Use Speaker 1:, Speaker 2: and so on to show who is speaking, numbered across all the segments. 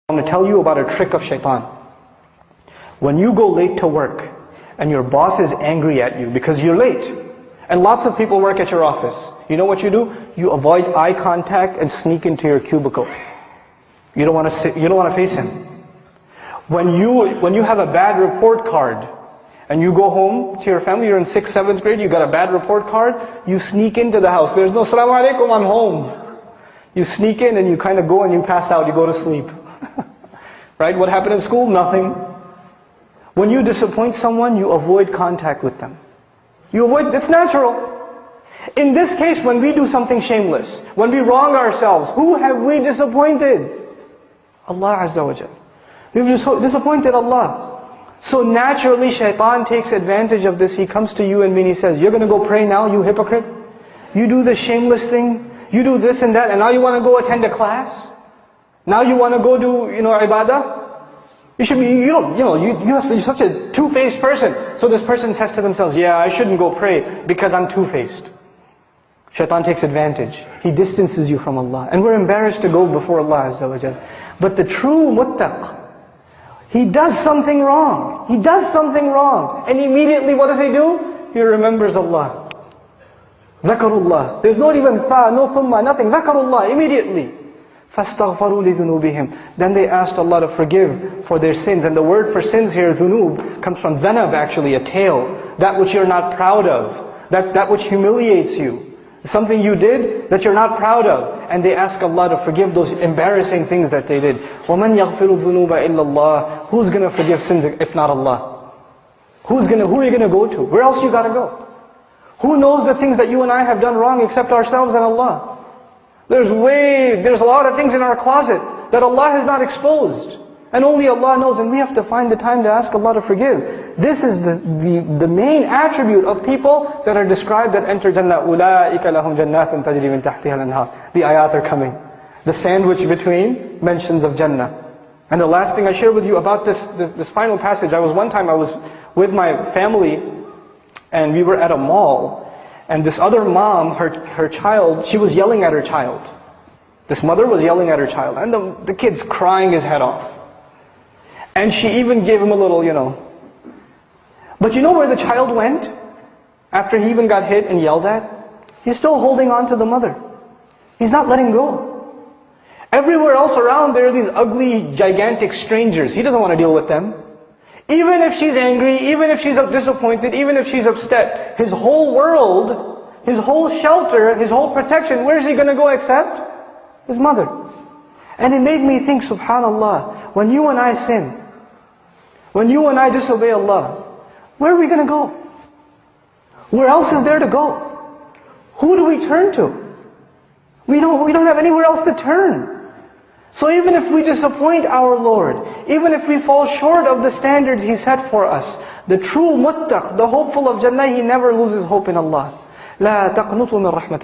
Speaker 1: I want to tell you about a trick of shaitan. When you go late to work and your boss is angry at you because you're late, and lots of people work at your office, you know what you do? You avoid eye contact and sneak into your cubicle. You don't want to face him. When you have a bad report card and you go home to your family, you're in 6th, 7th grade, you got a bad report card, you sneak into the house. There's no "Assalamu alaikum, I'm home." You sneak in and you kind of go and you pass out, you go to sleep. Right? What happened in school? Nothing. When you disappoint someone, you avoid contact with them. It's natural. In this case, when we do something shameless, when we wrong ourselves, who have we disappointed? Allah Azza wa Jal. We've disappointed Allah. So naturally, shaitan takes advantage of this. He comes to you and me and he says, "You're going to go pray now, you hypocrite? You do this shameless thing, you do this and that, and now you want to go attend a class? Now you want to go do, ibadah? You should be, you're such a two-faced person." So this person says to themselves, "Yeah, I shouldn't go pray because I'm two-faced." Shaitan takes advantage. He distances you from Allah. And we're embarrassed to go before Allah Azza wa Jal. But the true muttaq, he does something wrong. He does something wrong. And immediately what does he do? He remembers Allah. Dhakarullah. There's not even fa, no thumma, nothing. Dhakarullah, immediately. فَاسْتَغْفَرُوا لِذُنُوبِهِمْ. Then they asked Allah to forgive for their sins. And the word for sins here, dhunub, comes from dhanab actually, a tail. That which you're not proud of. That which humiliates you. Something you did that you're not proud of. And they ask Allah to forgive those embarrassing things that they did. وَمَنْ يَغْفِرُ الذُّنُوبَ إِلَّا اللَّهِ. Who's going to forgive sins if not Allah? Who are you going to go to? Where else you got to go? Who knows the things that you and I have done wrong except ourselves and Allah? There's a lot of things in our closet that Allah has not exposed. And only Allah knows, and we have to find the time to ask Allah to forgive. This is the main attribute of people that are described that enter Jannah. أُولَٰئِكَ لَهُمْ جَنَّاتٌ تَجْرِي مِنْ تَحْتِهَا الْأَنْهَارُ. The ayat are coming. The sandwich between mentions of Jannah. And the last thing I share with you about this final passage, one time I was with my family, and we were at a mall. And this other mom, her child, she was yelling at her child. This mother was yelling at her child. And the kid's crying his head off. And she even gave him a little, But you know where the child went? After he even got hit and yelled at? He's still holding on to the mother. He's not letting go. Everywhere else around there are these ugly, gigantic strangers. He doesn't want to deal with them. Even if she's angry, even if she's disappointed, even if she's upset, his whole world, his whole shelter, his whole protection, where is he going to go except his mother? And it made me think, subhanallah, when you and I sin, when you and I disobey Allah, where are we going to go? Where else is there to go? Who do we turn to? We don't have anywhere else to turn. So even if we disappoint our Lord, even if we fall short of the standards He set for us, the true muttaq, the hopeful of Jannah, he never loses hope in Allah. لا تقنطوا من رحمة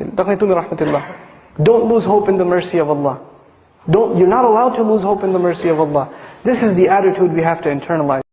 Speaker 1: الله. Don't lose hope in the mercy of Allah. You're not allowed to lose hope in the mercy of Allah. This is the attitude we have to internalize.